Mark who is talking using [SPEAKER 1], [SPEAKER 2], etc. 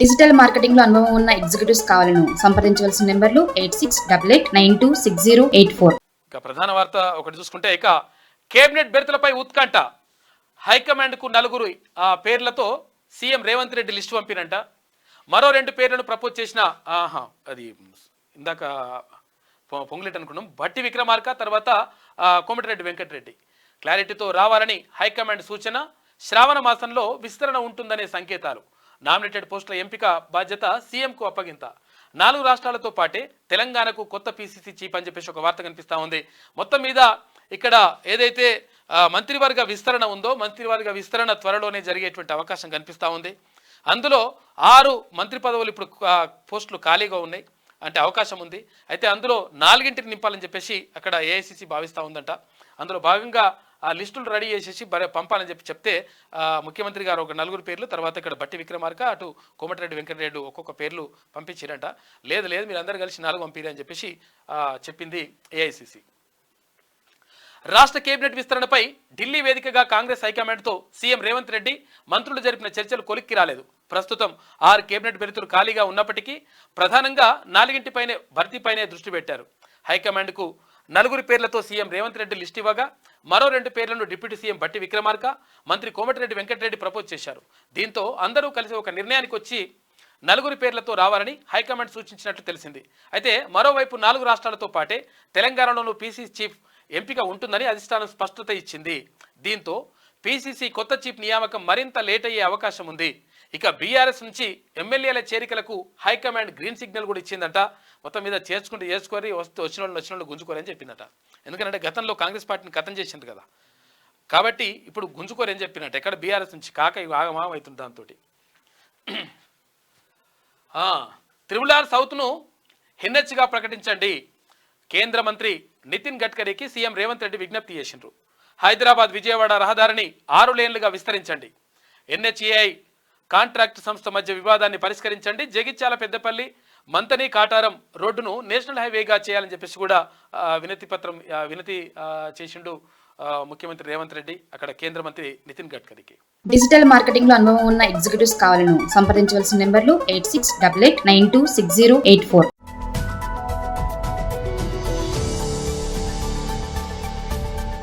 [SPEAKER 1] Digital marketing లో అనుభవం ఉన్న ఎగ్జిక్యూటివ్స్ కావాలను సంప్రదించవలసిన నెంబర్లు 8688926084.
[SPEAKER 2] ఇక ప్రధాన వార్త ఒకటి చూసుకుంటే ఇక కేబినెట్ బెర్తులపై ఉత్కంఠ. హైకమాండ్ కు నలుగురు పేర్లతో సీఎం రేవంత్ రెడ్డి లిస్టు పంపినంట. మరో 2 పేర్లను ప్రపోజ్ చేసిన అది ఇందాక పొంగులేట్ అనుకున్నాం, భట్టి విక్రమార్క తర్వాత కోమటిరెడ్డి వెంకటరెడ్డి క్లారిటీతో రావాలని హైకమాండ్ సూచన. శ్రావణ మాసంలో విస్తరణ ఉంటుందనే సంకేతాలు. నామినేటెడ్ పోస్టుల ఎంపిక బాధ్యత సీఎంకు అప్పగింత. 4 రాష్ట్రాలతో పాటే తెలంగాణకు కొత్త పీసీసీ చీఫ్ అని చెప్పేసి ఒక వార్త కనిపిస్తూ ఉంది. మొత్తం మీద ఇక్కడ ఏదైతే మంత్రివర్గ విస్తరణ ఉందో మంత్రివర్గ విస్తరణ త్వరలోనే జరిగేటువంటి అవకాశం కనిపిస్తూ ఉంది. అందులో 6 మంత్రి పదవులు ఇప్పుడు పోస్టులు ఖాళీగా ఉన్నాయి, అంటే అవకాశం ఉంది. అయితే అందులో 4ంటిని నింపాలని చెప్పేసి అక్కడ ఏఐసీసీ భావిస్తూ ఉందంట. అందులో భాగంగా ఆ లిస్టులు రెడీ చేసేసి పంపాలని చెప్తే ముఖ్యమంత్రి గారు ఒక 4 పేర్లు, తర్వాత ఇక్కడ భట్టి విక్రమార్క, అటు కోమటిరెడ్డి వెంకటరెడ్డి ఒక్కొక్క పేర్లు పంపించారంట. లేదు మీరు అందరూ కలిసి 4 పంపిరి అని చెప్పేసి చెప్పింది ఏఐసీసీ. రాష్ట్ర కేబినెట్ విస్తరణపై ఢిల్లీ వేదికగా కాంగ్రెస్ హైకమాండ్తో సీఎం రేవంత్ రెడ్డి మంత్రులు జరిపిన చర్చలు కొలిక్కి రాలేదు. ప్రస్తుతం 6 కేబినెట్ బెర్తులు ఖాళీగా ఉన్నప్పటికీ ప్రధానంగా 4ంటిపైనే భర్తీపైనే దృష్టి పెట్టారు. హైకమాండ్కు 4 పేర్లతో సీఎం రేవంత్ రెడ్డి లిస్ట్ ఇవ్వగా మరో 2 పేర్లను డిప్యూటీ సీఎం భట్టి విక్రమార్క, మంత్రి కోమటిరెడ్డి వెంకటరెడ్డి ప్రపోజ్ చేశారు. దీంతో అందరూ కలిసి ఒక నిర్ణయానికి వచ్చి 4 పేర్లతో రావాలని హైకమాండ్ సూచించినట్లు తెలిసింది. అయితే మరోవైపు 4 రాష్ట్రాలతో పాటే తెలంగాణలోనూ పీసీసీ చీఫ్ ఎంపిక ఉంటుందని అధిష్టానం స్పష్టత ఇచ్చింది. దీంతో పీసీసీ కొత్త చీఫ్ నియామకం మరింత లేట్ అయ్యే అవకాశం ఉంది. ఇక బీఆర్ఎస్ నుంచి ఎమ్మెల్యేల చేరికలకు హైకమాండ్ గ్రీన్ సిగ్నల్ కూడా ఇచ్చిందట. మొత్తం మీద చేసుకొని వచ్చిన వాళ్ళు గుంజుకోరని చెప్పిందట. ఎందుకంటే గతంలో కాంగ్రెస్ పార్టీని ఖతం చేసింది కదా, కాబట్టి ఇప్పుడు గుంజుకోరని చెప్పినట్టు. ఎక్కడ బీఆర్ఎస్ నుంచి కాక ఆగమాగం అవుతుంది. దాంతో త్రిబుల్ ఆర్ సౌత్ను ఎన్హెచ్గా ప్రకటించండి. కేంద్ర మంత్రి నితిన్ గడ్కరీకి సీఎం రేవంత్ రెడ్డి విజ్ఞప్తి చేసిండ్రు. హైదరాబాద్ విజయవాడ రహదారిని 6 లేన్లుగా విస్తరించండి. ఎన్హెచ్ఏఐ కాంట్రాక్ట్ సంస్థ మధ్య వివాదాన్ని పరిష్కరించండి. జగిత్యాల పెద్దపల్లి మంతని కాటారం రోడ్డును నేషనల్ హైవేగా చేయాలని చెప్పేసి కూడా వినతి చేసిండు ముఖ్యమంత్రి రేవంత్ రెడ్డి అక్కడ కేంద్ర మంత్రి నితిన్ గడ్కరీకి.
[SPEAKER 1] డిజిటల్ మార్కెటింగ్ లో అనుభవం ఉన్న ఎగ్జిక్యూటివ్స్ కావాలను సంప్రదించవలసిన నెంబర్లు 8688926084.